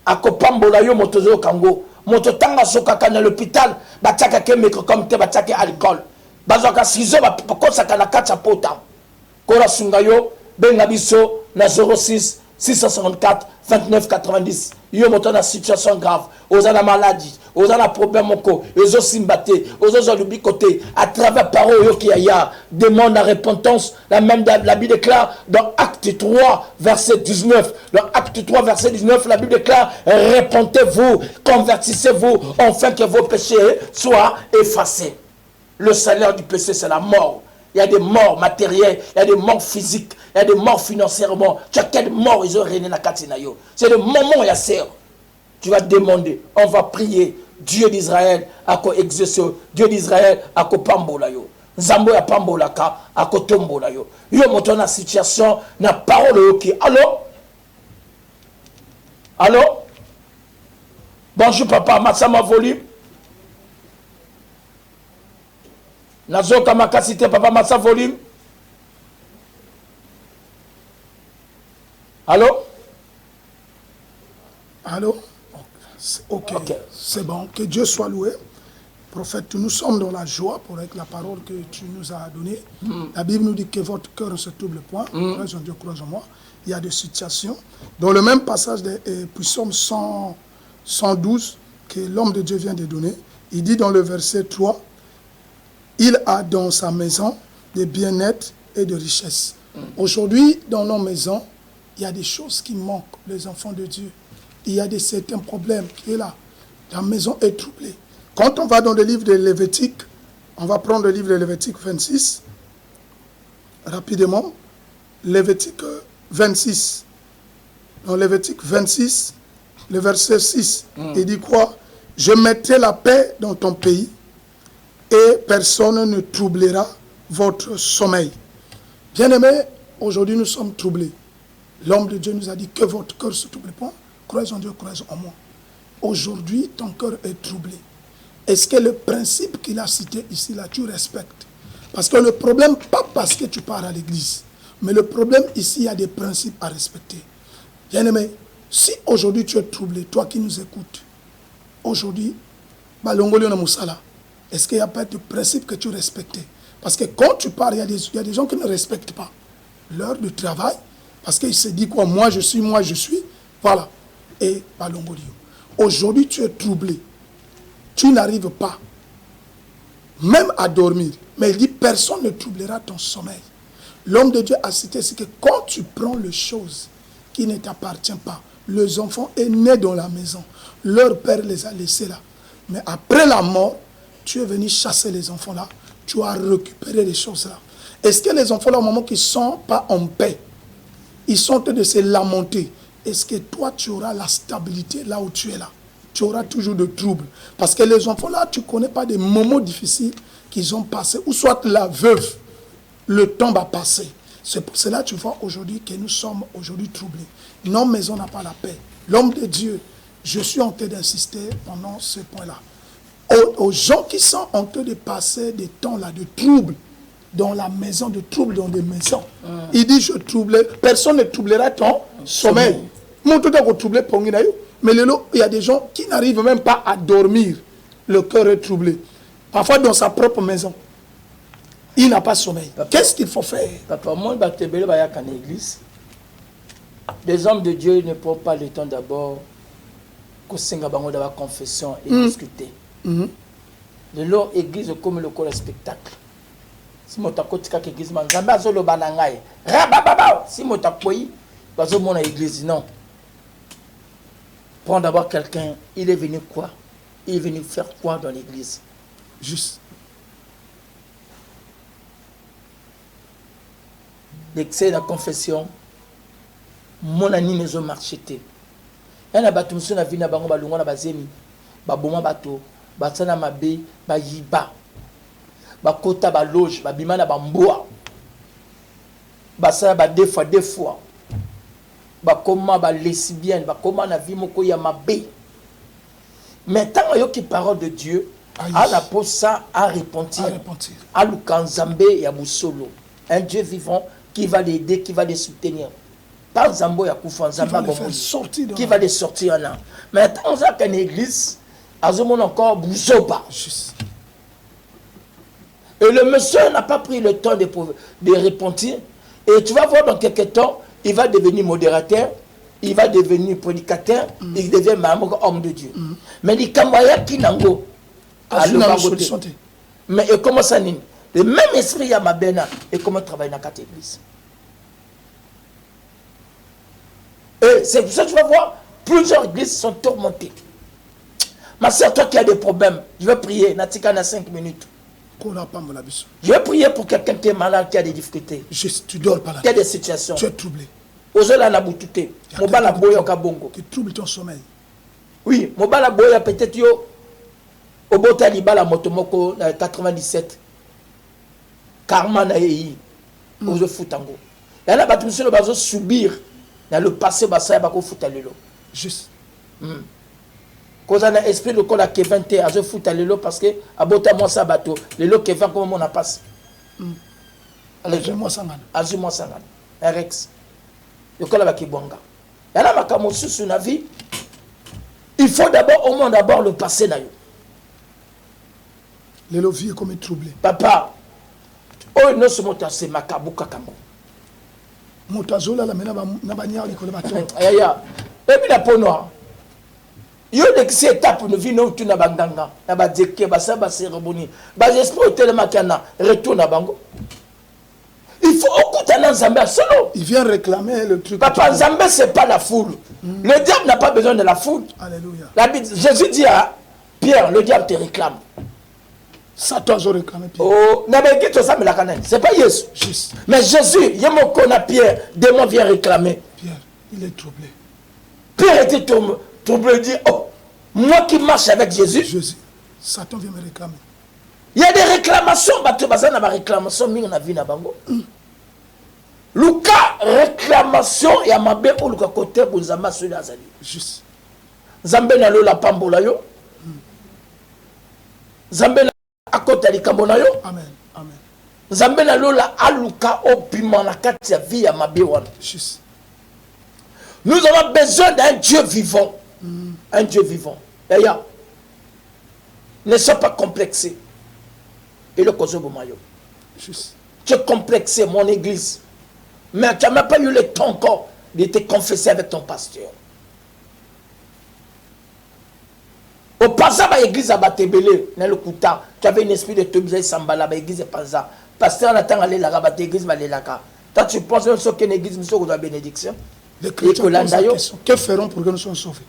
à Kopambolayo, Motozo Kango, Mototanga Sokaka dans l'hôpital, Bataka Kemeko comme te Bataka alcool. Bazaka Sizo, Bakosaka na Kacha Pota. Kola Sungayo, Bengabiso, na 06 664 29 90. Yo moto na situation grave, aux la maladie, aux la problème moko, aux simbaté, aux lubi côté, à travers parole yo qui aya, demande la repentance, la Bible déclare dans Acte 3 verset 19, dans Acte 3 verset 19, la Bible déclare repentez-vous, convertissez-vous, afin que vos péchés soient effacés. Le salaire du péché c'est la mort. Il y a des morts matérielles, il y a des morts physiques, il y a des morts financièrement. Tu as quelle mort ils ont régné dans Katinayo. C'est le moment où il y a serre. Tu vas demander, on va prier. Dieu d'Israël a ko exaucé, Dieu d'Israël a ko pambola yo. Zambo ya pambola ka a ko tombola yo. Yo moto na situation na parole yo ki. Allô? Allô? Bonjour papa, Matsama volume. Nazoka makasite papa Massa volume. Allô? Allô? Ok. C'est bon. Que Dieu soit loué. Prophète, nous sommes dans la joie pour avec la parole que tu nous as donnée. La Bible nous dit que votre cœur ne se trouble point. Croise en Dieu, croise en moi. Il y a des situations. Dans le même passage de Psaume 112 que l'homme de Dieu vient de donner, il dit dans le verset 3, il a dans sa maison des bien-être et de richesses. Aujourd'hui, dans nos maisons, il y a des choses qui manquent, les enfants de Dieu. Il y a certains problèmes qui sont là. La maison est troublée. Quand on va dans le livre de Lévitique, on va prendre le livre de Lévitique 26, rapidement. Lévitique 26. Dans Lévitique 26, le verset 6, il dit quoi? Je mettrai la paix dans ton pays et personne ne troublera votre sommeil. Bien-aimés, aujourd'hui nous sommes troublés. L'homme de Dieu nous a dit que votre cœur ne se trouble pas. Croyez en Dieu, croyez en moi. Aujourd'hui, ton cœur est troublé. Est-ce que le principe qu'il a cité ici, là, tu respectes? Parce que le problème, pas parce que tu pars à l'église, mais le problème ici, il y a des principes à respecter. Bien-aimé, si aujourd'hui tu es troublé, toi qui nous écoutes, aujourd'hui, est-ce qu'il n'y a pas de principe que tu respectes? Parce que quand tu pars, il y a des gens qui ne respectent pas l'heure de travail, parce qu'il se dit quoi? Moi je suis. Voilà. Et Balongolio. Aujourd'hui, tu es troublé. Tu n'arrives pas même à dormir. Mais il dit, personne ne troublera ton sommeil. L'homme de Dieu a cité, c'est que quand tu prends les choses qui ne t'appartiennent pas, les enfants est né dans la maison, leur père les a laissés là. Mais après la mort, tu es venu chasser les enfants là, tu as récupéré les choses là. Est-ce que les enfants là, au moment qu'ils ne sont pas en paix, ils sont en train de se lamenter, est-ce que toi tu auras la stabilité là où tu es là? Tu auras toujours de troubles. Parce que les enfants là, tu ne connais pas des moments difficiles qu'ils ont passés, ou soit la veuve, le temps va passer. C'est pour cela que tu vois aujourd'hui que nous sommes aujourd'hui troublés. Nos maisons n'ont pas la paix. L'homme de Dieu, je suis en train d'insister pendant ce point-là. Aux gens qui sont en train de passer des temps là de troubles dans la maison, de troubles dans des maisons. Il dit, je trouble, personne ne troublera ton sommeil. Mais il y a des gens qui n'arrivent même pas à dormir. Le cœur est troublé. Parfois dans sa propre maison. Il n'a pas sommeil. Qu'est-ce qu'il faut faire? Papa, moi, je vais te à l'église. Les hommes de Dieu ne prennent pas le temps d'abord que Senga Bango d'avoir confession et discuter. De leur église comme le corps spectacle. Si mon takotika église manzamba zo lo banangai. Rabababa si mon takoyi bazo mon église non. Prends d'abord quelqu'un, il est venu quoi? Il est venu faire quoi dans l'église? Juste. L'excès de la confession, mon ami ne zo marché. Il y a des gens qui ont vu na bango balungo na bazemi, baboma bato, batsana mabe, bayiba, bakota ba loge, babima na bamboa, basala ba deux fois, bakoma ba lesbienne, bakoma na vie moko ya mabe. Mais tant qu'il y a une parole de Dieu, à la pose ça à repentir, à l'ukanzambe ya musolo, un Dieu vivant qui va l'aider, qui va les soutenir. Pas Zambo ya Koufan, Zamba qui va les sortir là. Mais tant qu'il y a une église, Azomon encore Bouzoba. Et le monsieur n'a pas pris le temps de repentir. Et tu vas voir dans quelques temps, il va devenir modérateur, il va devenir prédicateur, il devient homme de Dieu. Mais il Kamaya Kinango, mais et comment ça n'est? Le même esprit à ma bena et comment travailler dans cette église. Et c'est pour ça que tu vas voir, plusieurs églises sont tourmentées. Ma soeur, toi qui as des problèmes, je vais prier, Natika na 5 minutes. Je vais prier pour quelqu'un qui est malade, qui a des difficultés. Tu dors pas là. Qui a des situations. Tu es troublé. Ozola na butute. Mobala boya kabongo. Tu troubles ton sommeil. Oui, Mobala boya peut-être yo. Obota libala motomoko 97. Karma na yeyi. Ozo futango. Et là, bah, tu me bazo subir. Dans le passé, bah, ça y a pas fouta lelo. Juste. Quand on a esprit de quoi la Kevin te a fouta lelo parce que abota moi ça bateau. Lelo Kevin comment on a passé. Allez, moi sangana. Azuma sangana. Rex. Le quoi la bakibonga. Et là, ma kamosu sur la vie. Il faut d'abord au moins d'abord le passé na yo. Lelo vie est comme troublé. Papa. Oh non ce mot c'est makabuka kango. Motazola la mena na banyari ko le bateau. Aya. Et puis la peau noire. Yo de cette étape de vie non tu na banganga na ba deke ba sa ba cérémonie ba j'espère tellement kana retourne à bango. Il faut écouter dans Zambé solo. Il vient réclamer le truc. Papa Zambé c'est pas la foule. Le diable n'a pas besoin de la foule. Alléluia. Jésus dit à Pierre, le diable te réclame. Satan a réclamé Pierre. Oh, c'est pas Jésus. Juste. Mais Jésus, il y a mon a Pierre, démon vient réclamer. Pierre, il est troublé. Pierre était troublé, il dit, oh, moi qui marche avec Jésus. Jésus, Satan vient me réclamer. Il y a des réclamations, réclamation, Luka, réclamation, il y a ma bête pour le côté pour Zamba sur la Zali. Juste. Zambé na la pambola yo. Zambé na akota likambo yo. Amen. Amen. Zambé na la aluka opima na kati ya vie ya mabe wana. Juste. Nous avons besoin d'un Dieu vivant. Un Dieu vivant. D'ailleurs, ne sois pas complexé. Et le Kosovo Mayo. Juste. Tu es complexé, mon église. Mais tu n'as même pas eu le temps encore de te confesser avec ton pasteur. Au passage à l'église à Batebele, dans le Kouta, tu avais un esprit de Tobizé Sambala, à l'église de Panza. Pasteur, on attend aller là, à l'église, à l'église. Toi, tu penses que l'église, nous avons la bénédiction. Les chrétiens posent la question. Que feront pour que nous soyons sauvés?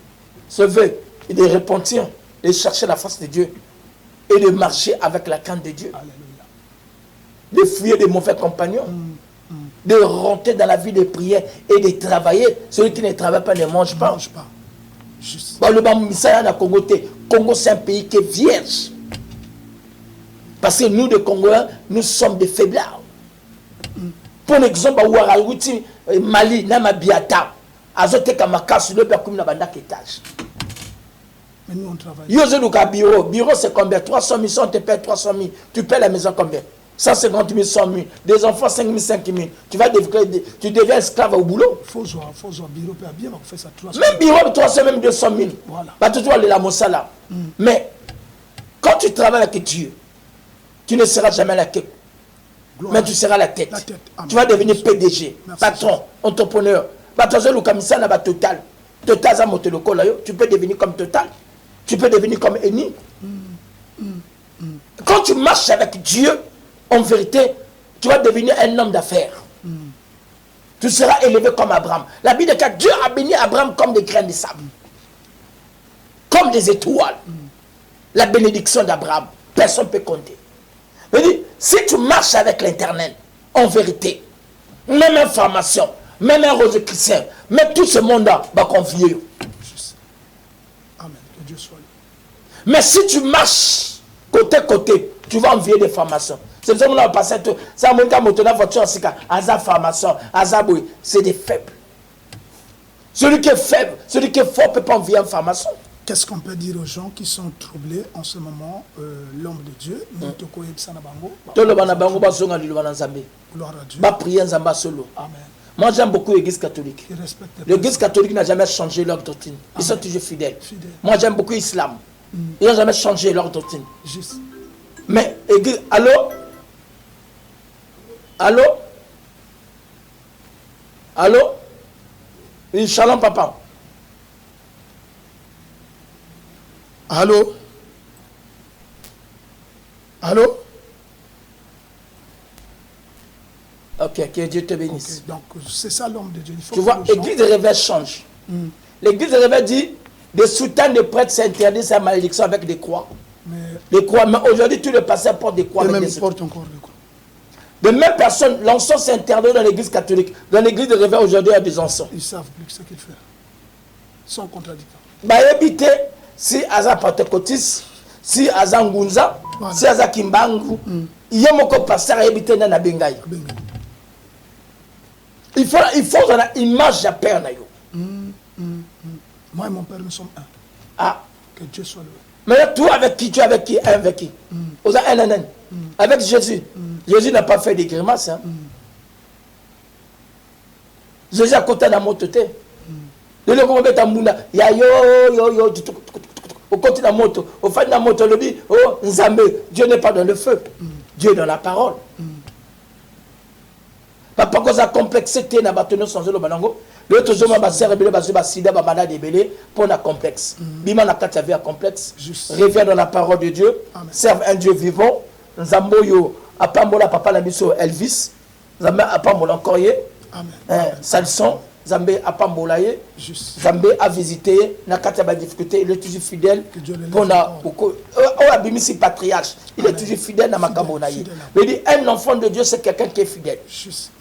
Sauver, et de repentir, de chercher la face de Dieu, et de marcher avec la crainte de Dieu. Alléluia. De fuir des mauvais compagnons, de rentrer dans la vie de prière et de travailler. Celui qui ne travaille pas ne mange pas. Mange pas. Juste. Bon, le Congo, Congo c'est un pays qui est vierge. Parce que nous, les Congolais, nous sommes des faiblards. Pour exemple, Mali, Namabiata, Azote Kamakasu, le Bakoum Nabandak étage. Mais nous, on travaille. Yozeluka bureau. Bureau, c'est combien? 300 000, on te paie 300 000. Tu paies la maison combien? 150 000, 100 000. Des enfants, 5 000, 5 000. Tu deviens esclave au boulot. Faut voir, bureau peut bien faire ça 300 000. Même bureau, 300 000, même 200 000. Voilà. Bah, tu dois aller la Mossala. Mais, quand tu travailles avec Dieu, tu ne seras jamais là que Mais tu seras la tête. Amen. Tu vas devenir PDG, Merci, patron, entrepreneur. Total. Tu peux devenir comme Total. Tu peux devenir comme Eni. Quand tu marches avec Dieu, en vérité, tu vas devenir un homme d'affaires. Tu seras élevé comme Abraham. La Bible dit que Dieu a béni Abraham comme des grains de sable. Comme des étoiles. La bénédiction d'Abraham. Personne ne peut compter. Je dis, si tu marches avec l'Éternel, en vérité, même information, même un rose chrétien, même tout ce monde-là va confier. Amen. Que Dieu soit là. Mais si tu marches côté, tu vas envier des formations. C'est pour ça qu'on a passé tout. Ça, mon gars, mon voiture, c'est formation, c'est des faibles. Celui qui est faible, celui qui est fort ne peut pas envier une formation. Qu'est-ce qu'on peut dire aux gens qui sont troublés en ce moment, l'homme de Dieu, gloire à Dieu. Amen. Moi, j'aime beaucoup l'église catholique. L'église catholique n'a jamais changé leur doctrine. Ils sont toujours fidèles. Moi, j'aime beaucoup l'islam. Ils n'ont jamais changé leur doctrine. Juste. Mais, église, allô? Allô? Allô? Shalom, papa. Allô? Allô? Ok, que Dieu te bénisse. Okay, donc, c'est ça l'homme de Dieu. Il faut tu vois, l'église de réveil change. L'église de réveil dit, des soutanes de prêtres s'interdisent sa malédiction avec des croix. Des croix, mais aujourd'hui, tous les pasteurs portent des croix. Et avec même des portent encore des croix. De même personne, l'encens s'interdit dans l'église catholique. Dans l'église de réveil, aujourd'hui, il y a des encens. Ils savent plus ce qu'ils font. Ils sont contradictoires. Bah, évitez, si Aza Pentecôtiste, si Aza Ngunza, voilà. Si Aza Kimbangu, il y a mon pasteur à éviter dans la Bengaï. Il faut une image de père. Moi et mon père, nous sommes un. Ah. Que Dieu soit loué. Mais toi, avec qui? Tu es avec qui? Un avec qui? Avec Jésus. Jésus n'a pas fait des grimaces. Hein. Jésus a côté dans mon tête. Le logo met en mouna. Ya yo. Au côté de la moto. Au fin de la moto, le dit, oh, Nzambe, Dieu n'est pas dans le feu. Dieu est dans la parole. Papa, quand ça complexité n'a pas tenu sans le banango. L'autre jour, ma sœur rebelle, ma sida, ma malade ébélé, pour un complexe. Bima n'a qu'à un complexe. Reviens dans la parole de Dieu. Serve un Dieu vivant. Nzamboyo, apambola papa la biso Elvis. Nzambe apambola encore yé. Salson. Zambé a pas mbolaye, Zambé a visité, n'a qu'à ta difficulté, il est toujours fidèle. Pour abimisi patriarche, il est toujours fidèle dans ma camonaye. Mais dit un enfant de Dieu, c'est quelqu'un qui est fidèle.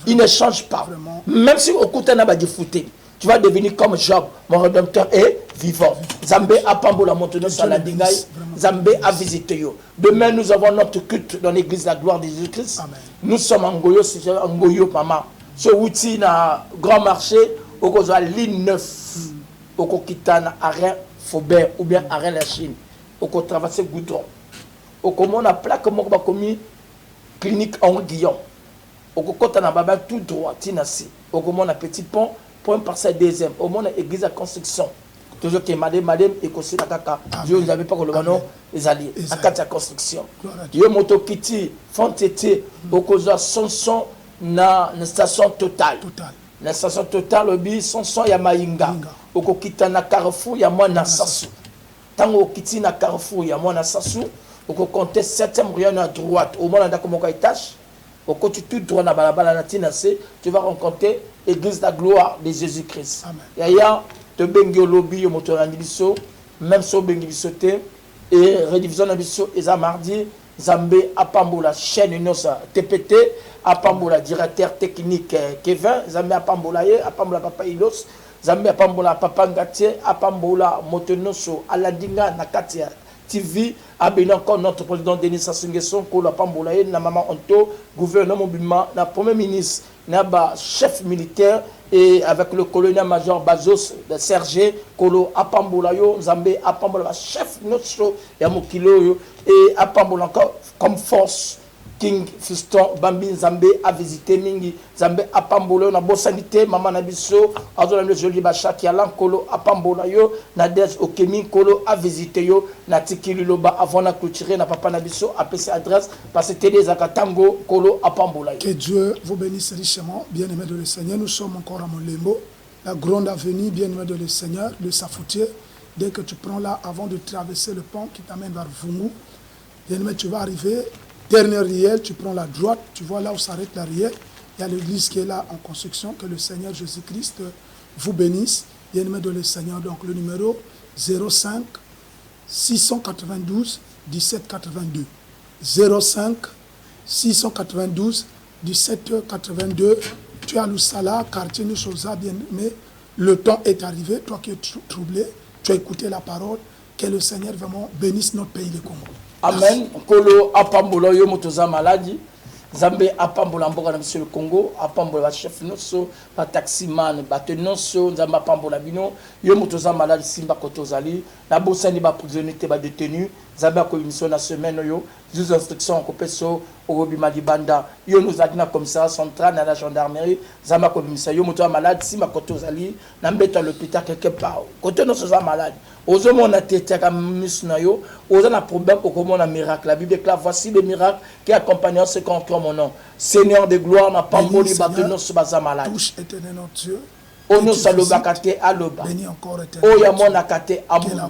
Il ne change pas. Même si au côté n'a pas difficulté, tu vas devenir comme Job, mon rédempteur est vivant. Zambé a pas mbola montenay sur la dingaï, Zambé a visité yo. Demain nous avons notre culte dans l'église de la gloire de Jésus-Christ. Nous sommes en Goyo, c'est en Goyo, maman. Ce outil na grand marché, au cause de la ligne 9, au Kokita na arrêt Faubert ou bien arrêt la Chine, au cause traverser Goudron, au comment on a plaque Mokba commis clinique en Guillaume, au côté na baba tout droit, tinasi, au comment on a petit pont, point parcelle deuxième, au moins on a église à construction. Toujours que madame et conseil kaka Dieu nous avait pas que le banon les alliés à quatre construction. Yo moto kiti fontété au cause de son na station totale. La station totale obi son ya Maïnga. Oko kita na Carrefour ya moi na Sassou. Tango kiti na Carrefour ya moi na Sassou, oko compter 7e rue à droite au moins na comme étage. Oko tu tout droit na balabala na tinase, tu vas rencontrer l'église de la gloire de Jésus-Christ. Yaya te bengi lobby yo motorandi biso, même so bengi bisoté et redivision na biso eza mardi. Zambé apambola chaîne nosa TPT, apambola directeur technique Kevin, Zambé apambola apambola papa Ilos, Zambé apambola papa Ngatier, apambola motonoso alandinga na katia TV, abéni encore notre président Denis Sassou Nguesso, ko apambola na maman Onto, gouverneur Mobima, na premier ministre, na ba chef militaire et avec le colonel-major Bazos de Serge, Kolo apambola yo, Zambé apambola chef notre ya mokilo yo et apambola encore comme force King Fiston Bambi Nzambe a visité mingi Nzambe a pambolo na bosanité maman na biso azo na joli bacha ki ala nkolo a pambola yo na des okemi nkolo a visité yo na tikili loba avant na clôturer na papa na biso a PC adresse parce que télé zakatango kolo a pambola yo. Que Dieu vous bénisse richement, bien-aimés de le Seigneur. Nous sommes encore à Molembo, la grande avenue, bien-aimés de le Seigneur, de Safoutier. Dès que tu prends là, avant de traverser le pont qui t'amène vers Vungu, bien-aimé, tu vas arriver. Dernière rivière, tu prends la droite, tu vois là où s'arrête la rivière. Il y a l'église qui est là en construction. Que le Seigneur Jésus-Christ vous bénisse. Bien-aimé de le Seigneur, donc le numéro 05 692 17 82. 05 692 17 82. Tu as Lusala, quartier Nusosa, bien-aimé. Le temps est arrivé. Toi qui es troublé, tu as écouté la parole. Que le Seigneur vraiment bénisse notre pays de Congo. Amen. Kolo apambola yo motoza maladi. Zambe apambola mboka na monsieur le Congo, apambola ba chef noso, ba taximan, ba tenonso, nzamba apambola bino, yo motoza maladi simba kotozali, na bosani ba prisonnier ba détenu, zambe ko émission na semaine yo, des instructions ko peso Orobi Malibanda, yo nous a dit na commissariat central na la gendarmerie, zamba ko émission yo motoza maladi simba kotozali, na mbeta l'hôpital quelque part. Koto no soza maladi. Ozo mona tete ka misna yo, ozo na problème ko komona miracle. La Bible déclare voici le miracle qui accompagne ceux qui ont cru mon nom. Seigneur de gloire na pamboli batono so baza malade. Touche éternel notre Dieu. Ono saloba kate aloba. Bénis encore éternel. Oya mona kate amona.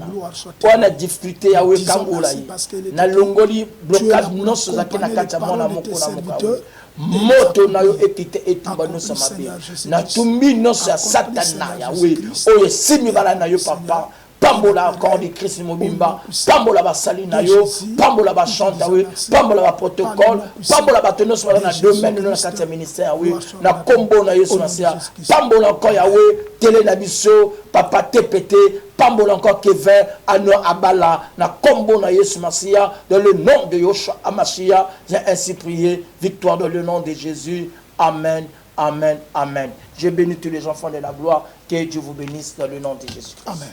On a difficulté ya we kangola yi. Na longoli blocage non so zakina kata mona moko na moko. Moto na yo ekite etumba no samabi. Na tumbi no sa satana ya we. Oye simi bala na yo papa. Pambola encore de Christ Mobimba, Pambola ba salina yo, Pambola ba chanta we, Pambola ba protocole, Pambola ba tenos na domaine na kati ministère we, na kombo na Yesu Masia, Pambola encore ya we, télé na biso, papa TPT, Pambola encore Kevin, Ano Abala, na kombo na Yesu Masia, dans le nom de Yoshua Amashia, j'ai ainsi prié, victoire dans le nom de Jésus. Amen, amen, amen. Je bénis tous les enfants de la gloire, que Dieu vous bénisse dans le nom de Jésus. Amen.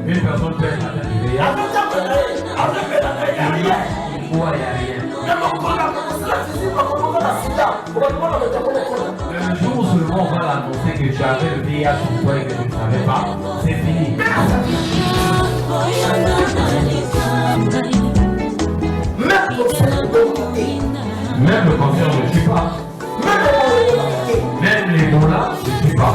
Une personne peut être le jour où seulement on va l'annoncer que tu avais le VIH sur toi et que tu ne savais pas, c'est fini. Même le cancer ne tue pas. Même les mots là ne tuent pas.